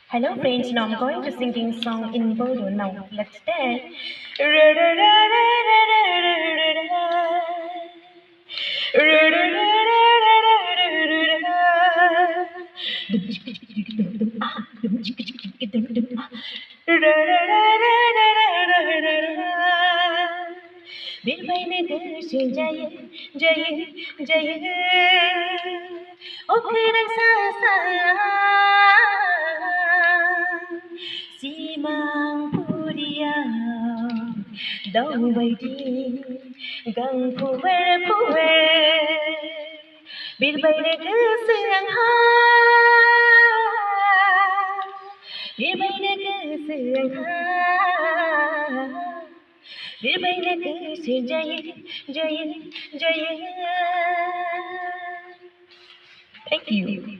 Hello friends, now I'm going to singing song in bodo. Now let's dance. Birbirine karşı cayır, cayır, cayır. Okura sasa, simang puria, dong baidi, gang puwer. Birbirine kısıyan ha, birbirine kısıyan ha. Birbirine karşı cayır, cayır, cayır. Thank you.